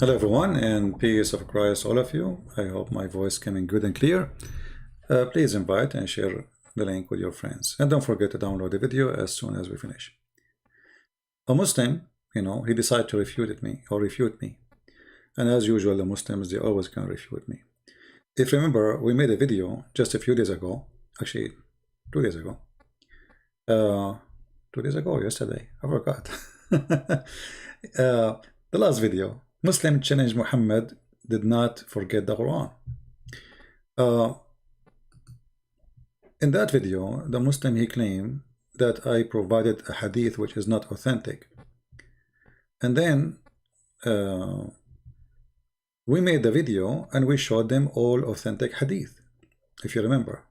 Hello everyone, and peace of Christ all of you. I hope my voice coming good and clear. Please invite and share the link with your friends, and don't forget to download the video as soon as we finish. A Muslim, he decided to refute me, and as usual the Muslims, they always can refute me. If you remember, we made a video just a few days ago, actually 2 days ago, 2 days ago, yesterday, I forgot. The last video, Muslim challenged Muhammad did not forget the Quran. In that video, the Muslim, he claimed that I provided a hadith which is not authentic. And then we made the video and we showed them all authentic hadith, if you remember.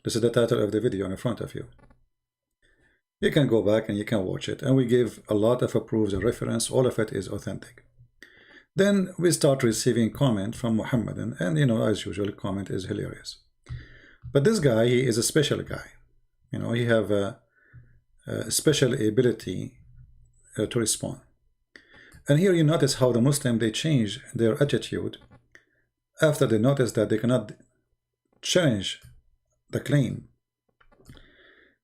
This is the title of the video in front of you. You can go back and you can watch it, and we give a lot of proofs and reference. All of it is authentic. Then we start receiving comment from Muhammadan, and as usual, comment is hilarious. But this guy, he is a special guy. He have a special ability to respond. And here you notice how the Muslim, they change their attitude after they notice that they cannot challenge the claim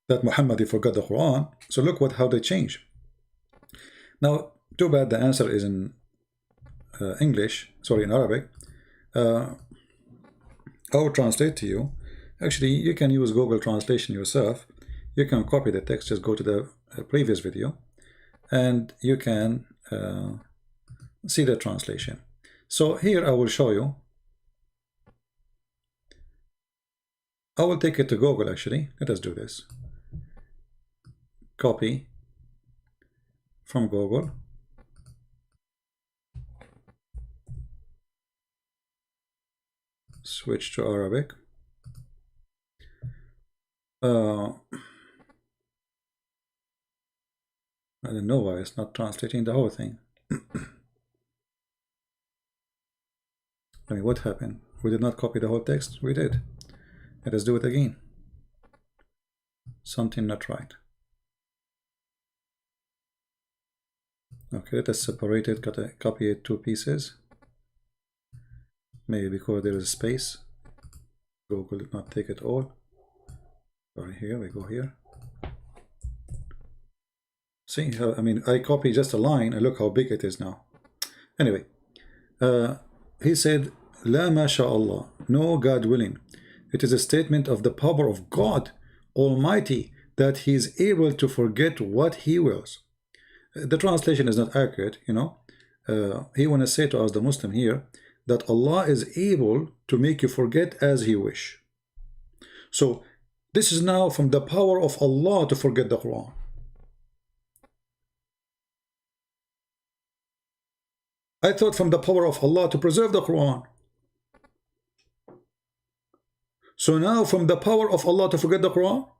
that Muhammad forgot the Quran. So look how they change. Now, too bad the answer is in in Arabic. I will translate to you. Actually, you can use Google Translation yourself. You can copy the text, just go to the previous video, and you can see the translation. So here I will show you. I will take it to Google, actually. Let us do this. Copy from Google. Switch to Arabic. I don't know why it's not translating the whole thing. I mean, what happened? We did not copy the whole text? We did. Let us do it again. Something not right. Okay, let us separate it, copy it 2 pieces. Maybe because there is space. Google did not take it all. Sorry, here we go here. See how, I copy just a line and look how big it is now. Anyway, he said, La masha'Allah, no, God willing. It is a statement of the power of God Almighty that He is able to forget what He wills. The translation is not accurate, He want to say to us, the Muslim here, that Allah is able to make you forget as He wish. So this is now from the power of Allah to forget the Quran. I thought from the power of Allah to preserve the Quran. So now from the power of Allah to forget the Quran?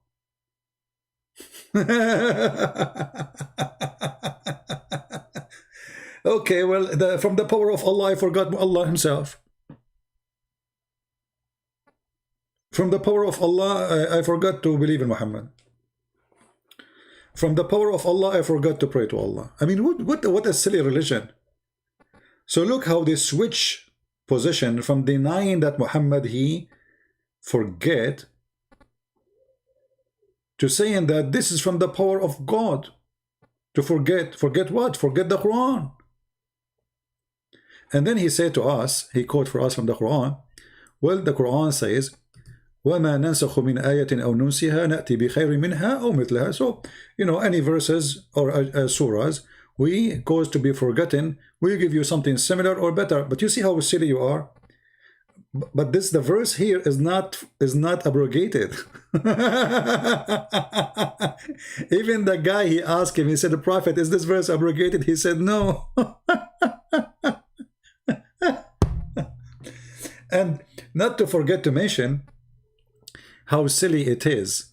Okay, well, from the power of Allah, I forgot Allah Himself. From the power of Allah, I forgot to believe in Muhammad. From the power of Allah, I forgot to pray to Allah. I mean, what a silly religion. So look how they switch position from denying that Muhammad, he forget, to saying that this is from the power of God to forget. Forget what? Forget the Quran. And then he said to us, he quote for us from the Quran, well, the Quran says, وَمَا نَنْسَخُ مِنْ آيَةٍ أَوْ نُنْسِهَا نَأْتِي بِخَيْرٍ مِنْهَا أَوْ مِثْلَهَا. So, any verses or surahs, we cause to be forgotten, we give you something similar or better. But you see how silly you are? But the verse here is not abrogated. Even the guy, he asked him, he said, the Prophet, is this verse abrogated? He said, no. And not to forget to mention how silly it is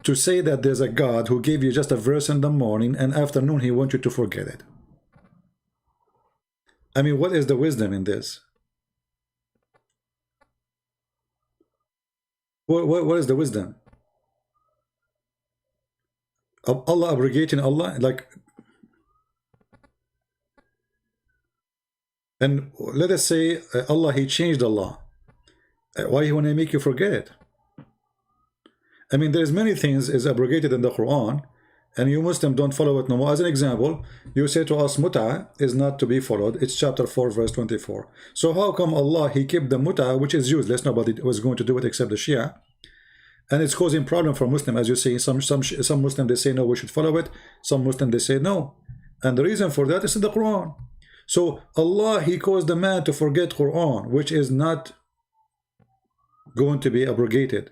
to say that there's a God who gave you just a verse in the morning and afternoon He wants you to forget it. I mean, what is the wisdom in this? What is the wisdom? Allah abrogating Allah, like And let us say Allah, he changed Allah. Why he want to make you forget it? I mean, there's many things is abrogated in the Quran, and you Muslim don't follow it no more. As an example, you say to us mut'a is not to be followed. It's chapter 4 verse 24. So how come Allah, he kept the mut'a, which is useless, nobody was going to do it except the Shia, and it's causing problem for Muslim? As you say, some Muslim, they say no, we should follow it. Some Muslim, they say no, and the reason for that is in the Quran. So Allah, he caused the man to forget Quran, which is not going to be abrogated.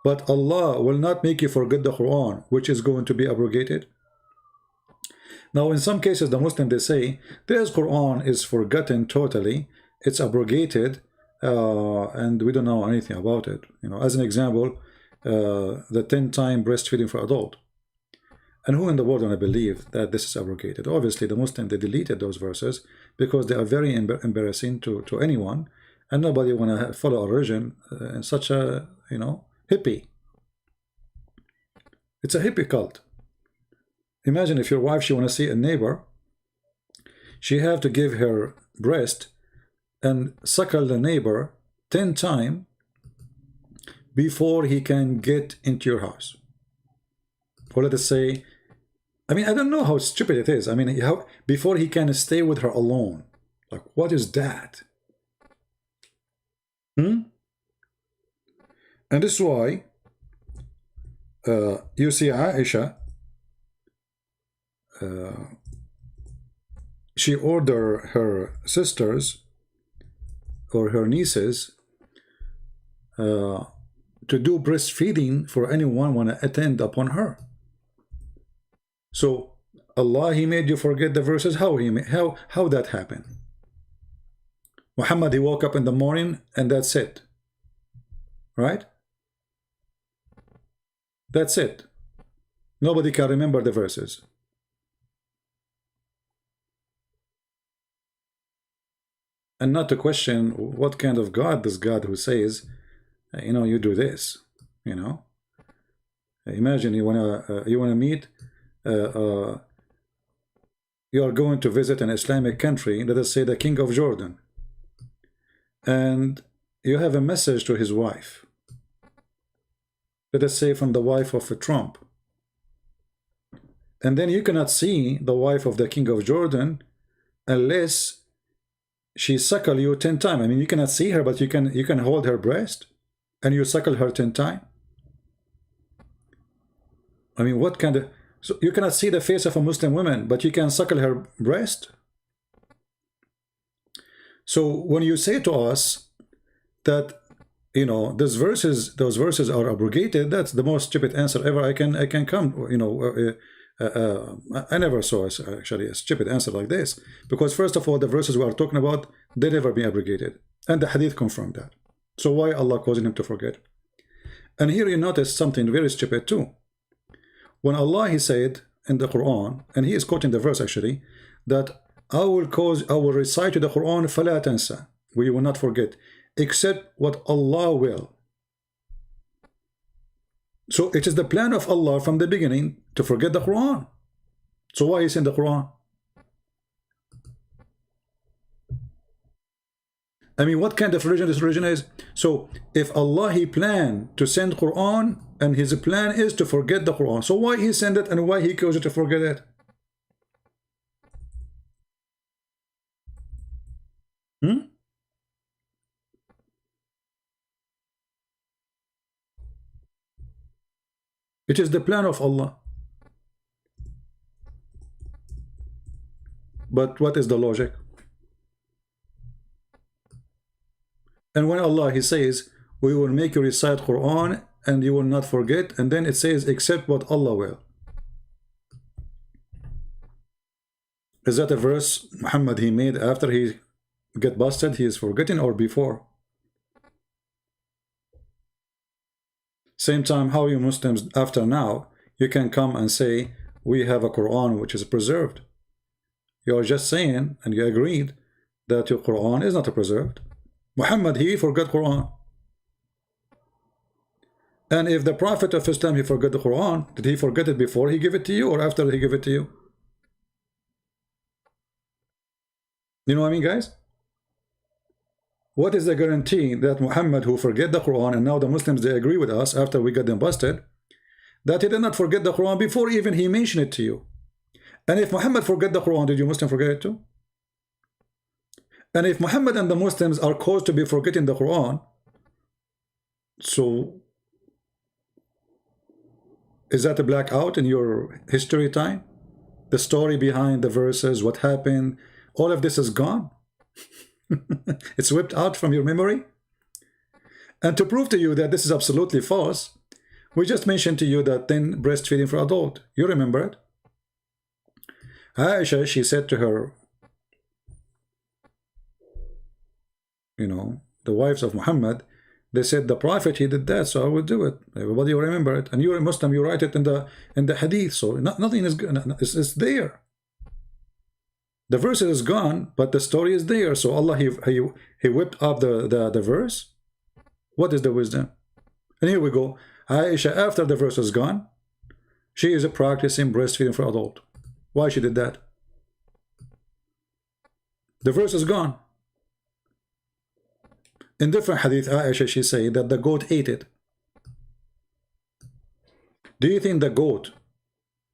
But Allah will not make you forget the Quran, which is going to be abrogated. Now, in some cases, the Muslim, they say, this Quran is forgotten totally, it's abrogated, and we don't know anything about it. You know, as an example, the 10-time breastfeeding for adult. And who in the world want to believe that this is abrogated? Obviously, the Muslim, they deleted those verses because they are very embarrassing to anyone, and nobody want to follow a religion in such a, you know, hippie. It's a hippie cult. Imagine if your wife, she want to see a neighbor, she have to give her breast and suckle the neighbor 10 times before he can get into your house. Or let us say, I mean, I don't know how stupid it is. I mean, how before he can stay with her alone. Like, what is that? And this is why you see Aisha, she ordered her sisters or her nieces to do breastfeeding for anyone want to attend upon her. So Allah, he made you forget the verses. How that happened? Muhammad, he woke up in the morning and that's it, right? That's it. Nobody can remember the verses. And not to question what kind of God this God who says, you know, you do this, you know. Imagine you wanna meet, you are going to visit an Islamic country, let us say the King of Jordan, and you have a message to his wife. Let us say from the wife of Trump. And then you cannot see the wife of the King of Jordan unless she suckle you 10 times. I mean, you cannot see her, but you can hold her breast and you suckle her 10 times. I mean, what kind of... So you cannot see the face of a Muslim woman, but you can suckle her breast? So when you say to us that, you know, those verses are abrogated, that's the most stupid answer ever I can come. You know, I never saw actually a stupid answer like this, because first of all, the verses we are talking about, they never been abrogated, and the hadith confirmed that. So why Allah causing him to forget? And here you notice something very stupid too. When Allah, he said in the Quran, and he is quoting the verse actually, that I will recite to the Quran فَلَا تَنْسَى, we will not forget, except what Allah will. So it is the plan of Allah from the beginning to forget the Quran. So why is in the Quran? I mean, what kind of religion this religion is? So if Allah, he planned to send Quran, and his plan is to forget the Quran, so why he sent it and why he caused you to forget it? It is the plan of Allah. But what is the logic? And when Allah, he says, we will make you recite Quran and you will not forget, and then it says, except what Allah will. Is that a verse Muhammad he made after he get busted, he is forgetting, or before? Same time, how you Muslims after now, you can come and say, we have a Quran which is preserved. You are just saying, and you agreed, that your Quran is not preserved. Muhammad, he forgot Quran. And if the Prophet of Islam, he forgot the Quran, did he forget it before he gave it to you or after he gave it to you? You know what I mean, guys? What is the guarantee that Muhammad, who forget the Quran, and now the Muslims, they agree with us after we got them busted, that he did not forget the Quran before even he mentioned it to you? And if Muhammad forget the Quran, did you Muslim forget it too? And if Muhammad and the Muslims are caused to be forgetting the Quran, so is that a blackout in your history time? The story behind the verses, what happened, all of this is gone. It's whipped out from your memory. And to prove to you that this is absolutely false, we just mentioned to you that then breastfeeding for adult. You remember it? Aisha, she said to her, you know, the wives of Muhammad, they said the Prophet, he did that, so I will do it. Everybody will remember it. And you're a Muslim, you write it in the hadith, so nothing is good. It's there. The verse is gone, but the story is there. So Allah, he whipped up the verse. What is the wisdom? And here we go. Aisha, after the verse is gone, she is practicing breastfeeding for adult. Why she did that? The verse is gone. In different hadith, Aisha, she said that the goat ate it. Do you think the goat,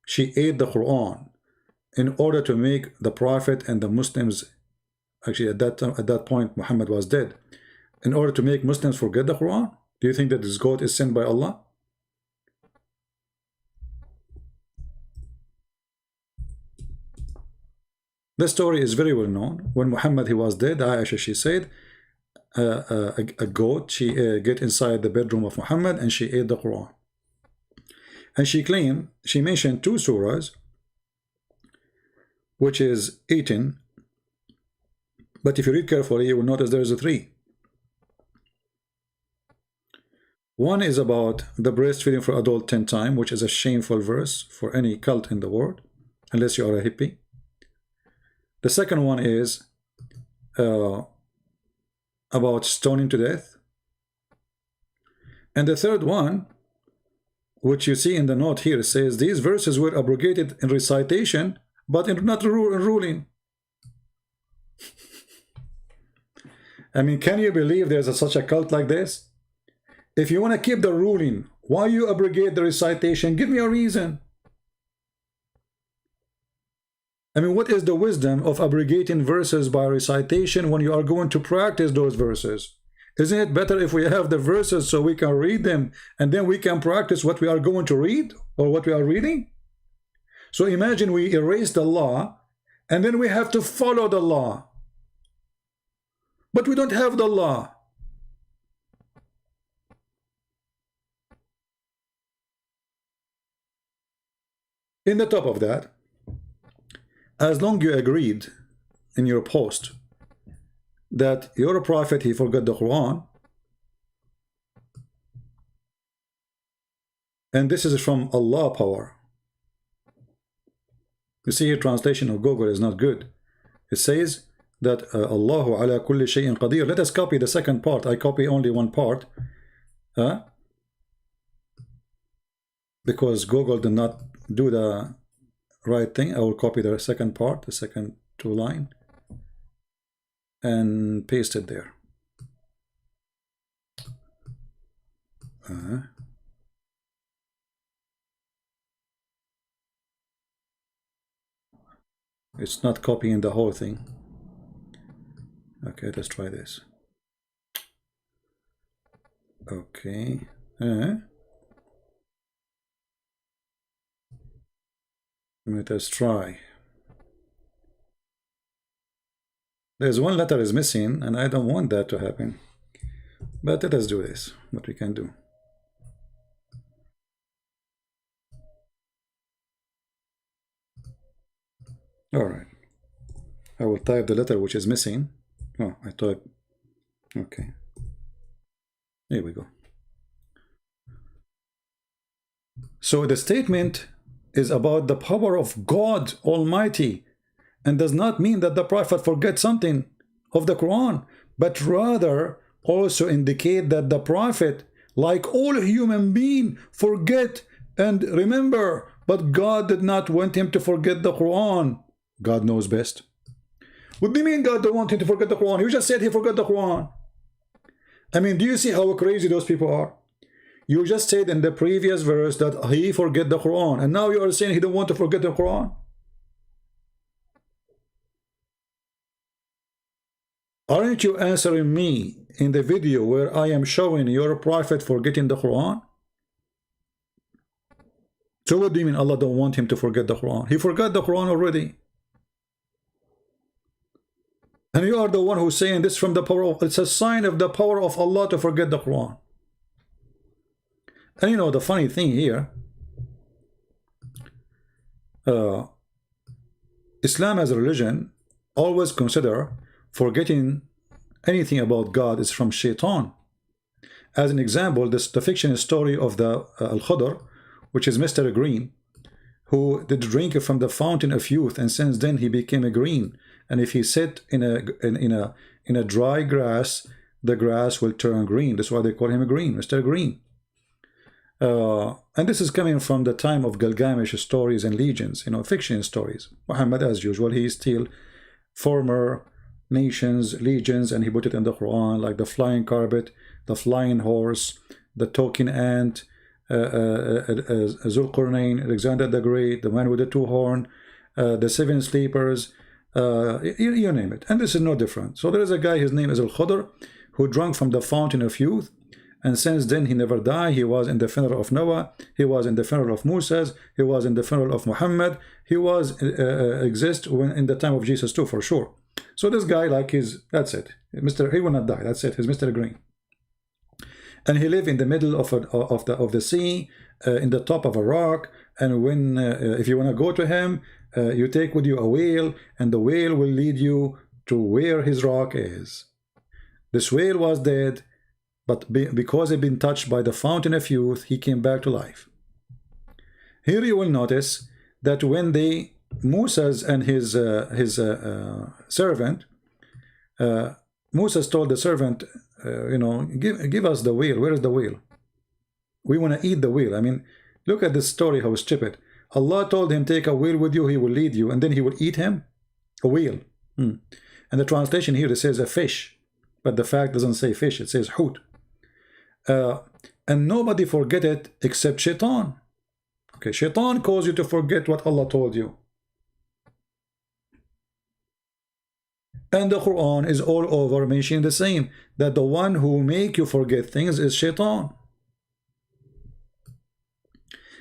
she ate the Quran in order to make the Prophet and the Muslims, actually at that point Muhammad was dead, in order to make Muslims forget the Quran? Do you think that this goat is sent by Allah? The story is very well known. When Muhammad, he was dead, Aisha, she said, a goat, she get inside the bedroom of Muhammad and she ate the Quran. And she claimed, she mentioned 2 surahs, which is eaten. But if you read carefully, you will notice there is a 3. One is about the breastfeeding for adult 10 times, which is a shameful verse for any cult in the world, unless you are a hippie. The second one is about stoning to death. And the third one, which you see in the note here, says these verses were abrogated in recitation, but not in ruling. I mean, can you believe there's such a cult like this? If you want to keep the ruling, why you abrogate the recitation? Give me a reason. I mean, what is the wisdom of abrogating verses by recitation when you are going to practice those verses? Isn't it better if we have the verses so we can read them and then we can practice what we are going to read or what we are reading? So imagine we erase the law and then we have to follow the law. But we don't have the law. In the top of that, as long you agreed in your post that your prophet, he forgot the Quran, and this is from Allah power. You see here, translation of Google is not good. It says that Allahu ala kulli shay'in qadir. Let us copy the second part. I copy only one part, because Google did not do the right thing. I will copy the second part, the second 2 line, and paste it there. It's not copying the whole thing. Okay, let's try this. Okay. Let us try. There's one letter is missing, and I don't want that to happen. But let us do this, what we can do. Alright. I will type the letter which is missing. Oh, I type. Okay. Here we go. So the statement is about the power of God Almighty, and does not mean that the Prophet forgets something of the Quran, but rather also indicate that the Prophet, like all human beings, forget and remember, but God did not want him to forget the Quran. God knows best. What do you mean God don't want him to forget the Quran? You just said he forgot the Quran. I mean, do you see how crazy those people are? You just said in the previous verse that he forget the Quran, and now you are saying he don't want to forget the Quran. Aren't you answering me in the video where I am showing your prophet forgetting the Quran? So what do you mean Allah don't want him to forget the Quran? He forgot the Quran already. And you are the one who's saying this from the power of, it's a sign of the power of Allah to forget the Quran. And you know the funny thing here, Islam as a religion always consider forgetting anything about God is from shaitan. As an example, the fiction story of the Al-Khadr, which is Mr. Green, who did drink from the fountain of youth, and since then he became a green. And if he sit in a dry grass, the grass will turn green. That's why they call him a green, Mr. Green. And this is coming from the time of Gilgamesh stories and legends, you know, fiction stories. Muhammad, as usual, he steal former nations, legends, and he put it in the Quran, like the flying carpet, the flying horse, the talking ant, Zulqarnain, Alexander the Great, the man with the two horns, the seven sleepers, you name it. And this is no different. So there is a guy, his name is Al-Khadr, who drank from the fountain of youth, and since then he never died. He was in the funeral of Noah, he was in the funeral of Moses, he was in the funeral of Muhammad, he was exist when in the time of Jesus too, for sure. So this guy, like, that's it, he will not die, that's it, he's Mr. Green. And he lived in the middle of the sea, in the top of a rock. And when if you want to go to him, you take with you a whale, and the whale will lead you to where his rock is. This whale was dead, but because he'd been touched by the fountain of youth, he came back to life. Here you will notice that when Moses and his servant, Moses told the servant, you know, give us the whale. Where is the whale? We want to eat the whale. I mean, look at this story, how stupid. Allah told him, take a whale with you, he will lead you, and then he will eat him? A whale. And the translation here, it says a fish, but the fact doesn't say fish, it says hoot. And nobody forget it except shaitan. Okay, shaitan caused you to forget what Allah told you. And the Quran is all over mentioning the same, that the one who make you forget things is shaitan.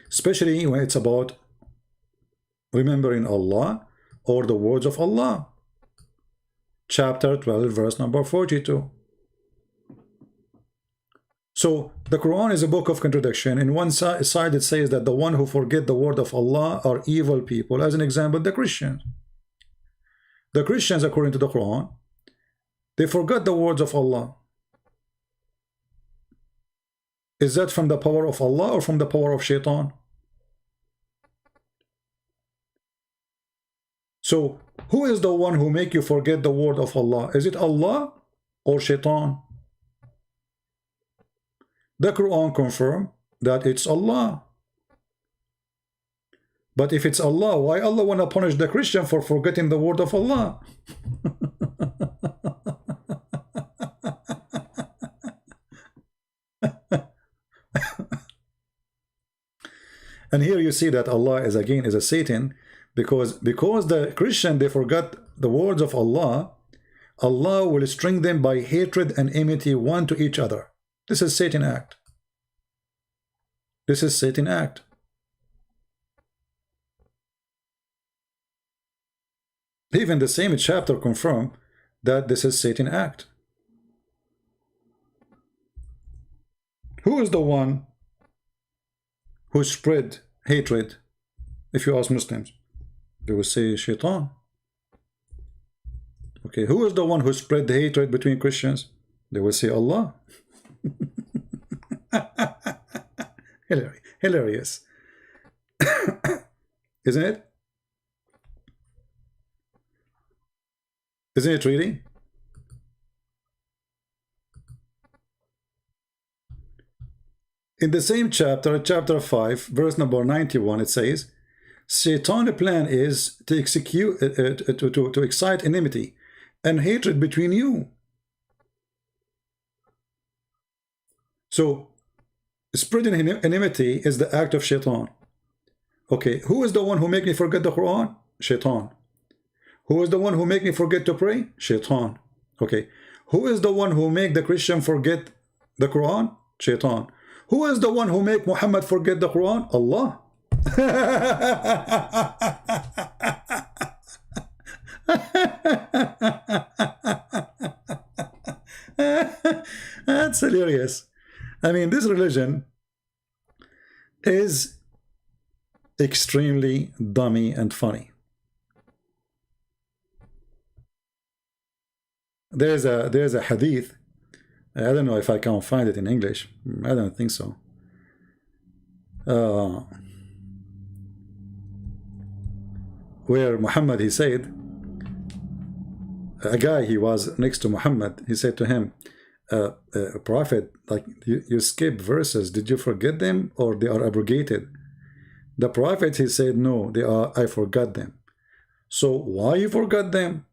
Especially when it's about remembering Allah or the words of Allah. Chapter 12, verse number 42. So the Quran is a book of contradiction. In one side it says that the one who forget the word of Allah are evil people. As an example, the Christians. The Christians, according to the Quran, they forgot the words of Allah. Is that from the power of Allah or from the power of shaitan? So who is the one who make you forget the word of Allah? Is it Allah or shaitan? The Quran confirms that it's Allah. But if it's Allah, why Allah want to punish the Christian for forgetting the word of Allah? And here you see that Allah is again a Satan, because the Christian, they forgot the words of Allah, Allah will string them by hatred and enmity one to each other. This is Satan act. This is Satan act. Even the same chapter confirm that this is Satan act. Who is the one who spread hatred? If you ask Muslims, they will say shaitan. Okay, who is the one who spread the hatred between Christians? They will say Allah. Hilarious. Isn't it? Isn't it really? In the same chapter, chapter 5, verse number 91, it says, Satan's plan is to excite enmity and hatred between you. So spreading enmity is the act of shaitan. Okay, who is the one who make me forget the Quran? Shaitan. Who is the one who make me forget to pray? Shaitan. Okay, who is the one who make the Christian forget the Quran? Shaitan. Who is the one who make Muhammad forget the Quran? Allah. That's hilarious. I mean, this religion is extremely dummy and funny. There's a hadith. I don't know if I can find it in English. I don't think so. Where Muhammad, he said, a guy, he was next to Muhammad, he said to him, Prophet, like you skip verses, did you forget them or they are abrogated? The Prophet, he said, no, they are, I forgot them. So why you forgot them?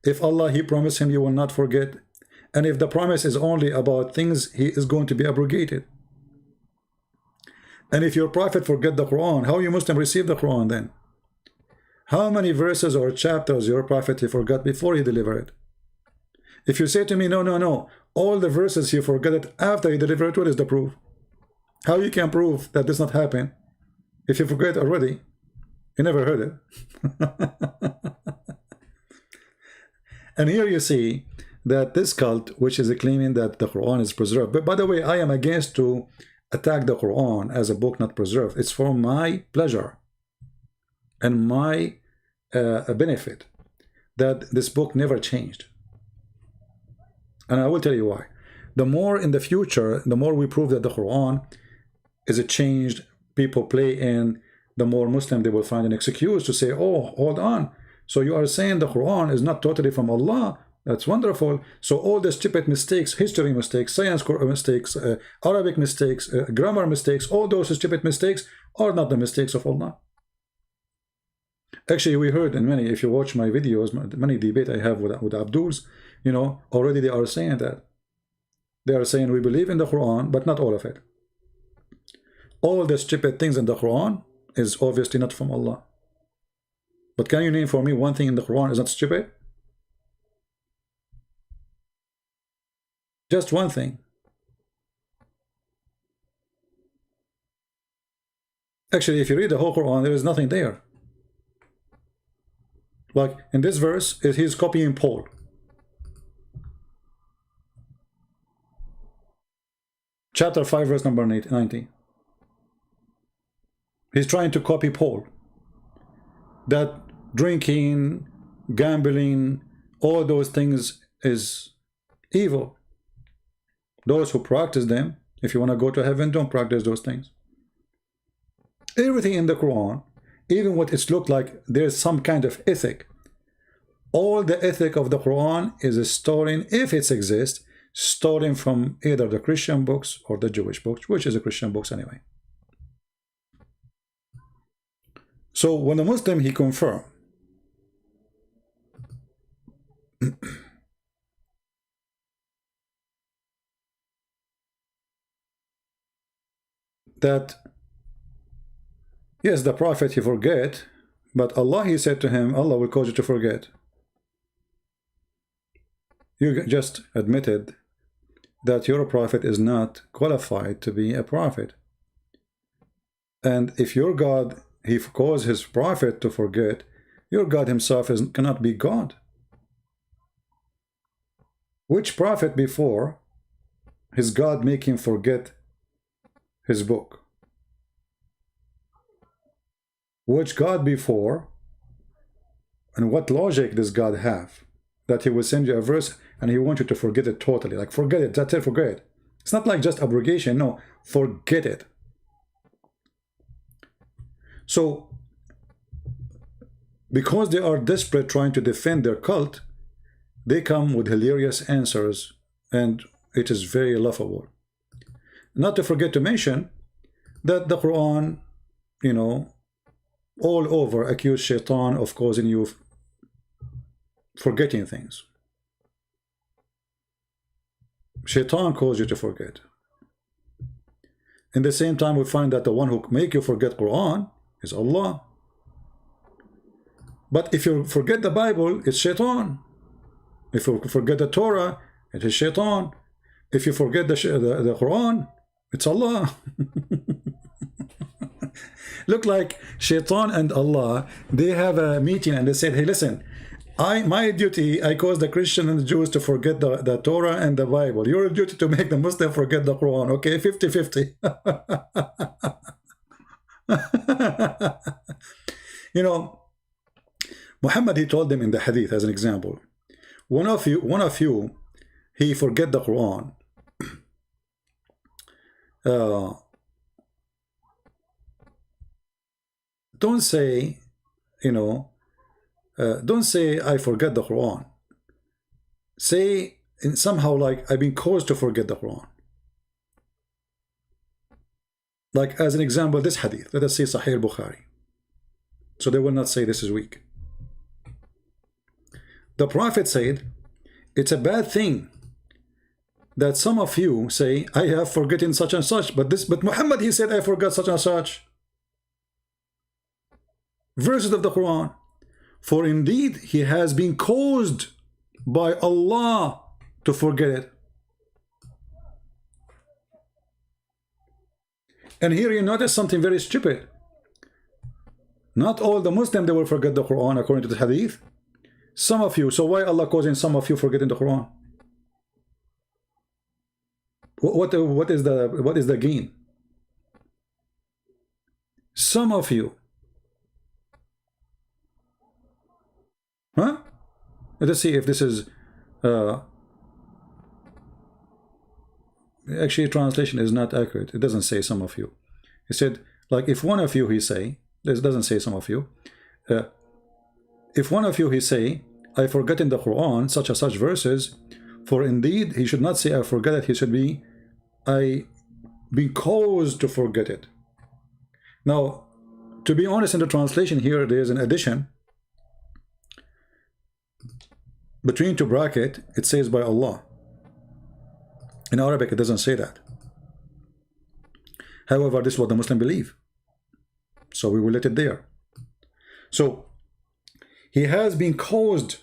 If Allah, he promised him you will not forget, and if the promise is only about things, he is going to be abrogated. And if your Prophet forget the Quran, how you Muslim receive the Quran then? How many verses or chapters your Prophet he forgot before he delivered it? If you say to me, no, all the verses he forgot it after he delivered it, what is the proof? How you can prove that this not happen if you forget already? You never heard it. And here you see that this cult, which is claiming that the Quran is preserved. But by the way, I am against to attack the Quran as a book not preserved. It's for my pleasure and my benefit that this book never changed. And I will tell you why. The more in the future, the more we prove that the Quran is a changed, people play in, the more Muslim they will find an excuse to say, oh, hold on. So you are saying the Quran is not totally from Allah. That's wonderful. So all the stupid mistakes, history mistakes, science mistakes, Arabic mistakes, grammar mistakes, all those stupid mistakes are not the mistakes of Allah. Actually, we heard in many, if you watch my videos, many debate I have with Abduls, you know, already they are saying that. They are saying we believe in the Quran, but not all of it. All the stupid things in the Quran is obviously not from Allah. But can you name for me one thing in the Quran is not stupid? Just one thing. Actually, if you read the whole Quran, there is nothing there. Like in this verse, he's copying Paul. Chapter 5, verse number 90. He's trying to copy Paul. That drinking, gambling, all those things is evil. Those who practice them, if you want to go to heaven, don't practice those things. Everything in the Quran, even what it's looked like, there's some kind of ethic. All the ethic of the Quran is stolen, if it exists, stolen from either the Christian books or the Jewish books, which is the Christian books anyway. So when a Muslim, he confirmed that yes, the Prophet, he forget, but Allah, he said to him, Allah will cause you to forget. You just admitted that your Prophet is not qualified to be a prophet. And if your God, he caused his Prophet to forget, your God himself cannot be God. Which prophet before his God make him forget his book? Which God before, and what logic does God have that he will send you a verse and he wants you to forget it totally? Like, forget it, that's it, forget it. It's not like just abrogation, no, forget it. So because they are desperate trying to defend their cult, they come with hilarious answers, and it is very laughable. Not to forget to mention that the Quran, you know, all over accuse shaitan of causing you forgetting things. Shaitan caused you to forget. In the same time, we find that the one who make you forget Quran is Allah. But if you forget the Bible, it's Shaitan. If you forget the Torah, it is Shaitan. If you forget the Quran, it's Allah. Look like Shaitan and Allah, they have a meeting and they said, hey, listen, my duty, I cause the Christian and the Jews to forget the Torah and the Bible. Your duty to make the Muslim forget the Quran. Okay, 50-50. You know, Muhammad, he told them in the hadith as an example, one of you, he forget the Quran. Don't say, you know, don't say I forget the Quran. Say in somehow like I've been caused to forget the Quran. Like as an example, this hadith, let us say Sahih al-Bukhari. So they will not say this is weak. The Prophet said, it's a bad thing that some of you say, I have forgotten such and such, but Muhammad, he said, I forgot such and such. Verses of the Quran. For indeed, he has been caused by Allah to forget it. And here you notice something very stupid. Not all the Muslims, they will forget the Quran according to the hadith. Some of you. So why Allah causing some of you forgetting the Quran? What is the gain? Some of you. Huh? Let us see if this is actually translation is not accurate. It doesn't say some of you. It said like if one of you he say, this doesn't say some of you. If one of you he say, I forgot in the Quran such and such verses, for indeed he should not say I forget it, he should be I be caused to forget it. Now, to be honest, in the translation here there is an addition. Between two brackets, it says by Allah. In Arabic, it doesn't say that. However, this is what the Muslim believe. So we will let it there. So, he has been caused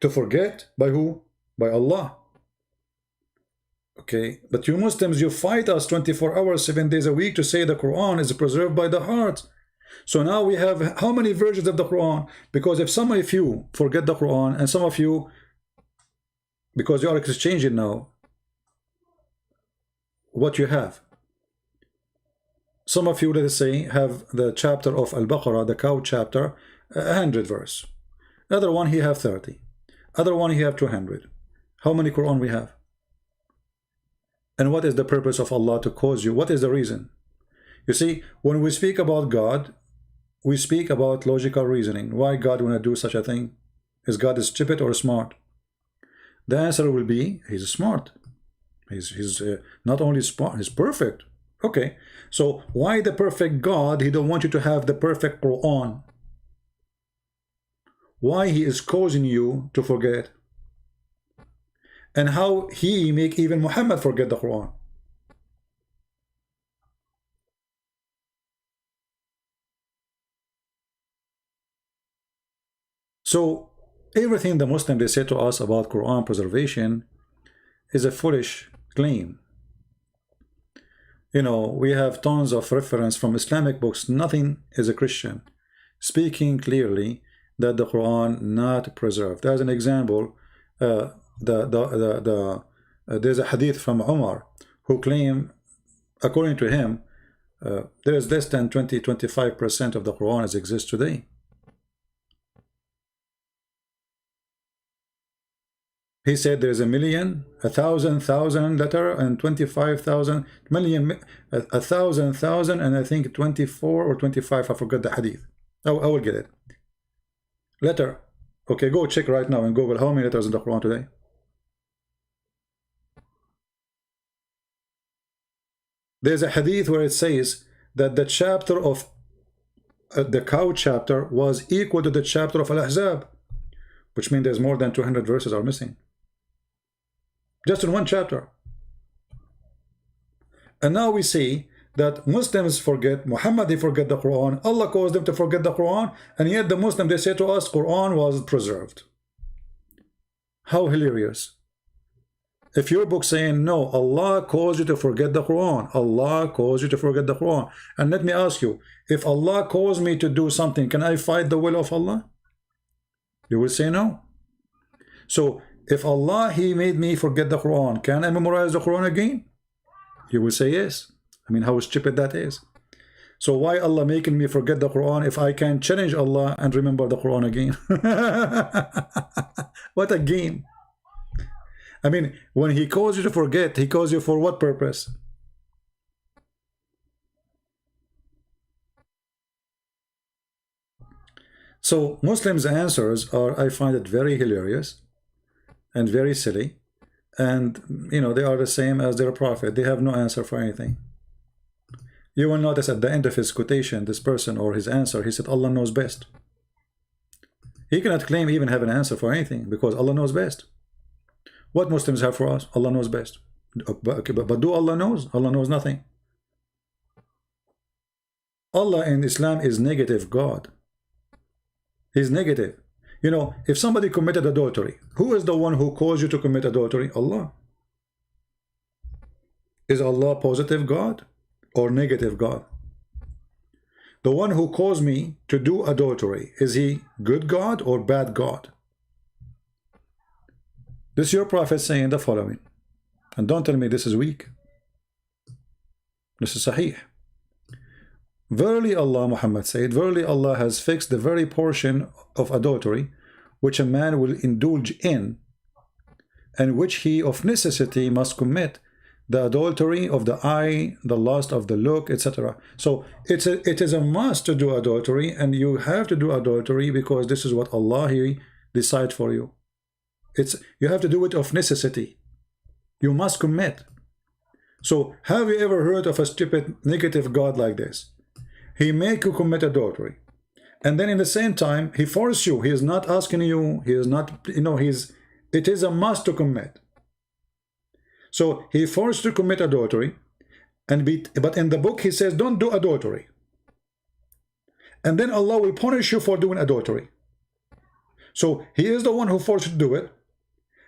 to forget by who? By Allah. Okay, but you Muslims, you fight us 24 hours, 7 days a week to say the Quran is preserved by the heart. So now we have how many versions of the Quran? Because if some of you forget the Quran and some of you, because you are exchanging now what you have. Some of you, let us say, have the chapter of Al-Baqarah, the cow chapter, 100 verse. Other one he have 30. Other one he have 200. How many Quran we have? And what is the purpose of Allah to cause you? What is the reason? You see, when we speak about God, we speak about logical reasoning. Why God want to do such a thing? Is God stupid or smart? The answer will be, he's smart. He's not only smart, he's perfect. Okay, so why the perfect God? He don't want you to have the perfect Quran. Why he is causing you to forget? And how he make even Muhammad forget the Quran? So everything the Muslim they say to us about Quran preservation is a foolish claim. You know, we have tons of reference from Islamic books. Nothing is a Christian speaking clearly that the Quran not preserved. As an example, there's a hadith from Umar who claim, according to him, there is less than 20-25% of the Quran as exists today. He said there's 1,000,000, 1,000,000 letter, and 25,000 million, 1,000,000, and I think 24 or 25. I forgot the hadith. Oh, I will get it. Letter. Okay, go check right now in Google how many letters in the Quran today. There's a hadith where it says that the chapter of the cow chapter was equal to the chapter of Al-Ahzab. which means there's more than 200 verses are missing. Just in one chapter. And now we see that Muslims forget, Muhammad, they forget the Quran, Allah caused them to forget the Quran, and yet the Muslim, they say to us, Quran was preserved. How hilarious. If your book saying, no, Allah caused you to forget the Quran, Allah caused you to forget the Quran. And let me ask you, if Allah caused me to do something, can I fight the will of Allah? You will say no. So, if Allah, He made me forget the Quran, can I memorize the Quran again? You will say yes. I mean, how stupid that is. So why Allah making me forget the Quran if I can challenge Allah and remember the Quran again? What a game. I mean, when He calls you to forget, He calls you for what purpose? So Muslims' answers are, I find it very hilarious and very silly. And, you know, they are the same as their prophet. They have no answer for anything. You will notice at the end of his quotation, this person or his answer, he said, Allah knows best. He cannot claim even have an answer for anything because Allah knows best. What Muslims have for us? Allah knows best. But do Allah knows? Allah knows nothing. Allah in Islam is negative God. He's negative. You know, if somebody committed adultery, who is the one who caused you to commit adultery? Allah. Is Allah positive God or negative God? The one who caused me to do adultery, is He good God or bad God? This is your prophet saying the following. And don't tell me this is weak. This is sahih. Verily Allah, Muhammad said, verily Allah has fixed the very portion of adultery which a man will indulge in, and which he of necessity must commit, the adultery of the eye, the lust of the look, etc. So it is a must to do adultery, and you have to do adultery because this is what Allah He decides for you. You have to do it of necessity. You must commit. So have you ever heard of a stupid negative God like this? He make you commit adultery, and then in the same time He forces you. He is not asking you. He is not, you know, it is a must to commit. So He forced you to commit adultery, but in the book He says don't do adultery, and then Allah will punish you for doing adultery. So He is the one who forced you to do it.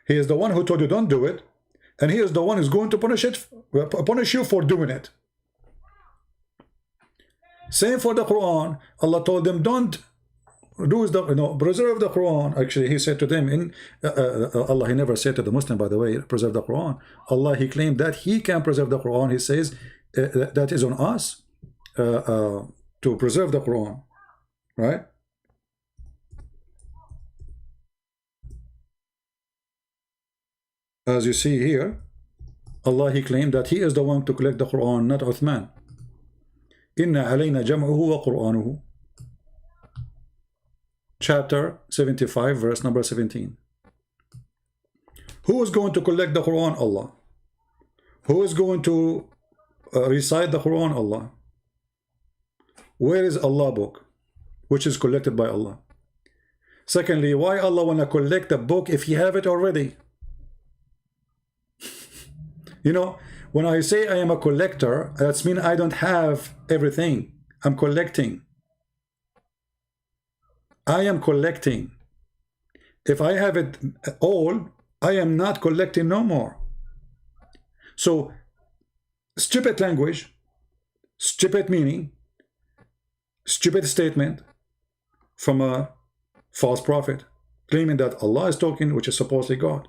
He is the one who told you don't do it, and He is the one who's going to punish you for doing it. Same for the Quran. Allah told them don't do preserve the Quran. Actually, He said to them Allah, He never said to the Muslim, by the way, preserve the Quran. Allah, He claimed that He can preserve the Quran. He says that is on us to preserve the Quran, right? As you see here, Allah, He claimed that He is the one to collect the Quran, not Uthman. Inna alayna jam'uhu wa Qur'anuhu. Chapter 75, verse number 17. Who is going to collect the Quran? Allah. Who is going to recite the Quran? Allah. Where is Allah book, which is collected by Allah? Secondly, why Allah want to collect the book if He have it already? You know, when I say I am a collector, that means I don't have everything. I'm collecting. I am collecting. If I have it all, I am not collecting no more. So, stupid language, stupid meaning, stupid statement from a false prophet, claiming that Allah is talking, which is supposedly God.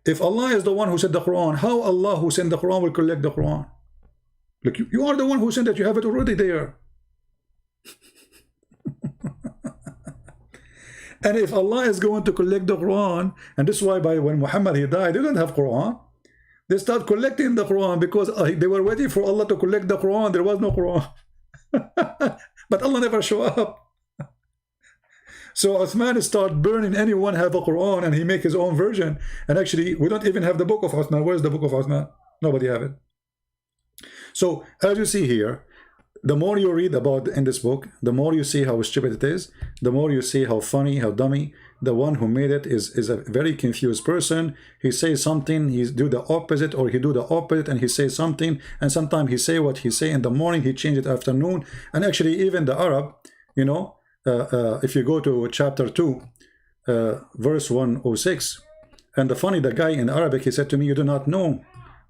If Allah is the one who said the Quran, how Allah who sent the Quran will collect the Quran? Look, you are the one who sent it. You have it already there. And if Allah is going to collect the Quran, and this is why when Muhammad he died, they didn't have Quran. They start collecting the Quran because they were waiting for Allah to collect the Quran. There was no Quran. But Allah never showed up. So Uthman start burning anyone have a Quran, and he make his own version. And actually, we don't even have the book of Uthman. Where's the book of Uthman? Nobody have it. So as you see here, the more you read about in this book, the more you see how stupid it is, the more you see how funny, how dummy. The one who made it is a very confused person. He says something, he do the opposite, or he do the opposite, and he says something, and sometimes he say what he say in the morning, he change it afternoon. And actually even the Arab, you know, if you go to chapter 2, verse 106, and the guy in Arabic, he said to me, you do not know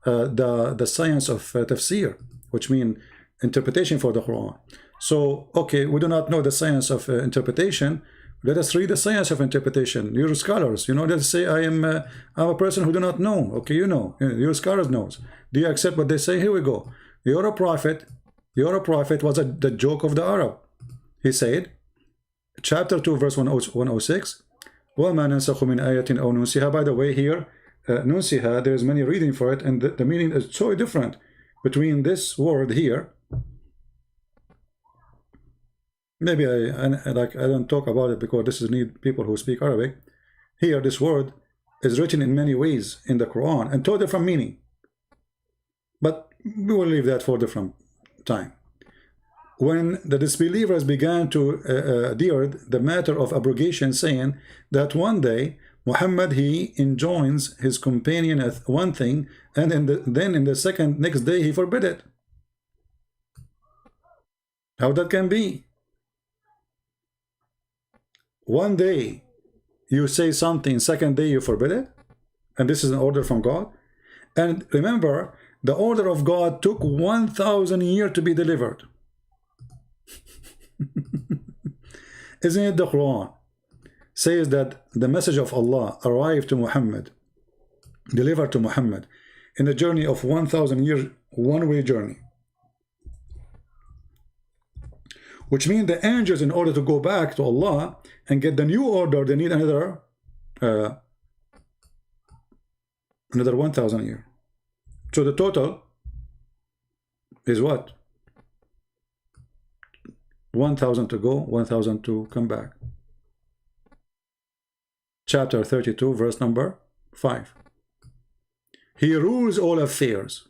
the science of tafsir, which means interpretation for the Quran. So, okay, we do not know the science of interpretation. Let us read the science of interpretation. You're scholars, you know. Let's say I'm a person who do not know. Okay, you know, your scholars knows. Do you accept what they say? Here we go. You're a prophet. You're a prophet was the joke of the Arab. He said, chapter 2, verse 106. وَمَا نَنْسَخُ مِنْ آيَةٍ أَوْ نُنْسِهَا. By the way, here, نُنْسِهَا, there's many reading for it, and the meaning is so different between this word here. Maybe I don't talk about it because this is need people who speak Arabic. Here, this word is written in many ways in the Quran and two different meaning. But we will leave that for a different time. When the disbelievers began to adhere the matter of abrogation, saying that one day Muhammad he enjoins his companion at one thing, and then in the next day he forbid it. How that can be? One day you say something, second day you forbid it, and this is an order from God. And remember, the order of God took 1,000 years to be delivered. Isn't it the Quran says that the message of Allah arrived to Muhammad, delivered to Muhammad in a journey of 1,000 years, one-way journey, which means the angels, in order to go back to Allah and get the new order, they need another 1,000 years. So the total is what? 1,000 to go, 1,000 to come back. Chapter 32, verse number 5. He rules all affairs,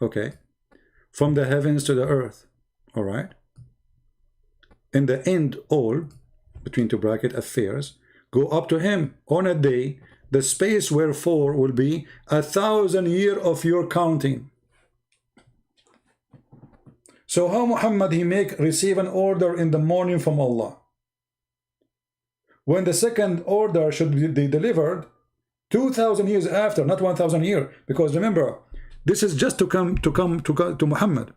okay, from the heavens to the earth, all right? In the end, all, between two bracket, affairs, go up to him on a day, the space wherefore will be 1,000 years of your counting. So how Muhammad he receive an order in the morning from Allah, when the second order should be delivered 2,000 years after, not 1,000 years, because remember, this is just to come to Muhammad.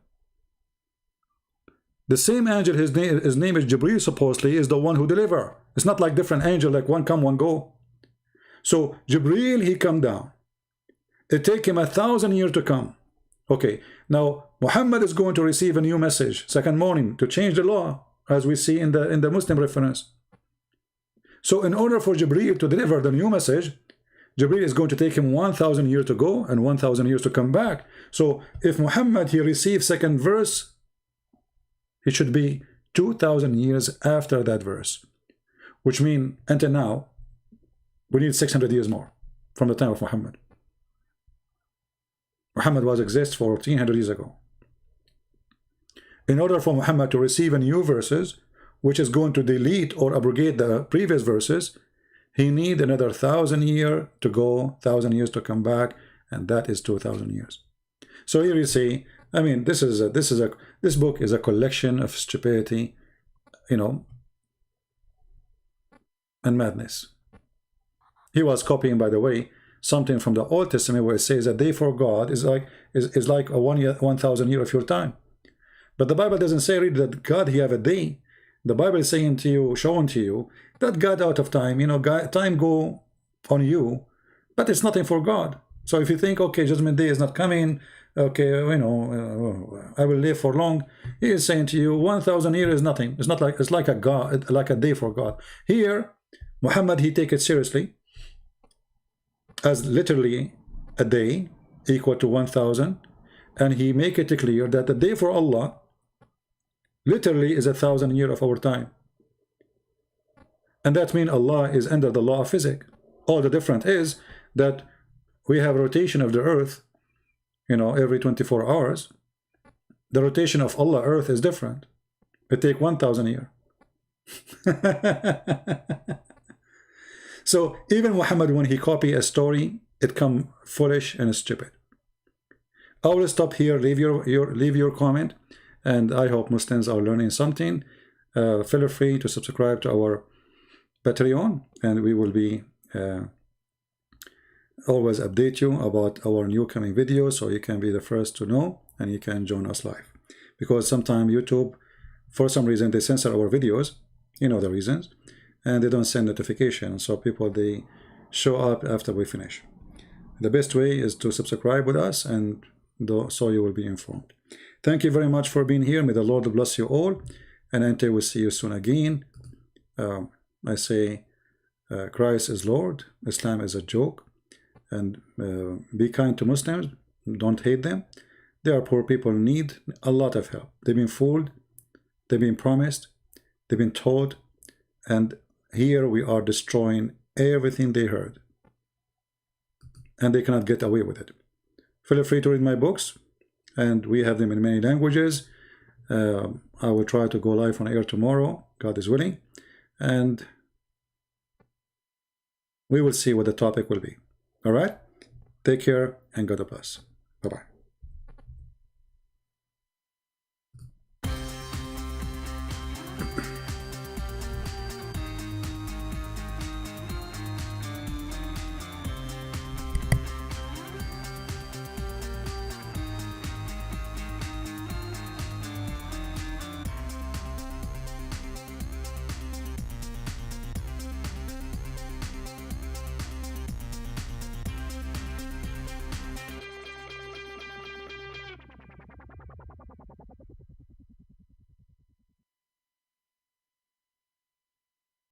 The same angel, his name is Jibreel, supposedly, is the one who deliver. It's not like different angel, like one come, one go. So Jibreel, he come down. It take him 1,000 years to come. Okay, now Muhammad is going to receive a new message second morning to change the law, as we see in the Muslim reference. So in order for Jibreel to deliver the new message, Jibreel is going to take him 1,000 years to go and 1,000 years to come back. So if Muhammad he receives second verse, it should be 2,000 years after that verse, which means until now we need 600 years more from the time of Muhammad. Muhammad was exist for 1,400 years ago. In order for Muhammad to receive a new verses, which is going to delete or abrogate the previous verses, he need another 1,000 years to go, 1,000 years to come back, and that is 2,000 years. So here you see, I mean, this book is a collection of stupidity, you know, and madness. He was copying, by the way, something from the Old Testament where it says a day for God is like a 1,000 years of your time. But the Bible doesn't say really that God he have a day. The Bible is saying to you, showing to you that God out of time, you know, God, time go on you, but it's nothing for God. So if you think, okay, judgment day is not coming, okay, you know, I will live for long, he is saying to you 1,000 years is nothing. It's not like, it's like a God, like a day for God. Here Muhammad he take it seriously as literally a day equal to 1,000, and he make it clear that the day for Allah literally is 1,000 years of our time. And that means Allah is under the law of physics. All the difference is that we have rotation of the earth, you know, every 24 hours, The rotation of Allah earth is different. It take 1,000 years. So even Muhammad, when he copy a story, it come foolish and stupid. I will stop here. Leave your comment, and I hope Muslims are learning something. Feel free to subscribe to our Patreon, and we will be always update you about our new coming videos, so you can be the first to know, and you can join us live. Because sometimes YouTube, for some reason, they censor our videos. You know the reasons. And they don't send notifications, so people, they show up after we finish. The best way is to subscribe with us, and so you will be informed. Thank you very much for being here. May the Lord bless you all, and until we see you soon again, I say Christ is Lord, Islam is a joke, and be kind to Muslims, don't hate them. They are poor people, need a lot of help. They've been fooled, they've been promised, they've been told, and here we are destroying everything they heard, and they cannot get away with it. Feel free to read my books, and we have them in many languages. I will try to go live on air tomorrow, God is willing, and we will see what the topic will be. All right, take care and God bless. Bye-bye.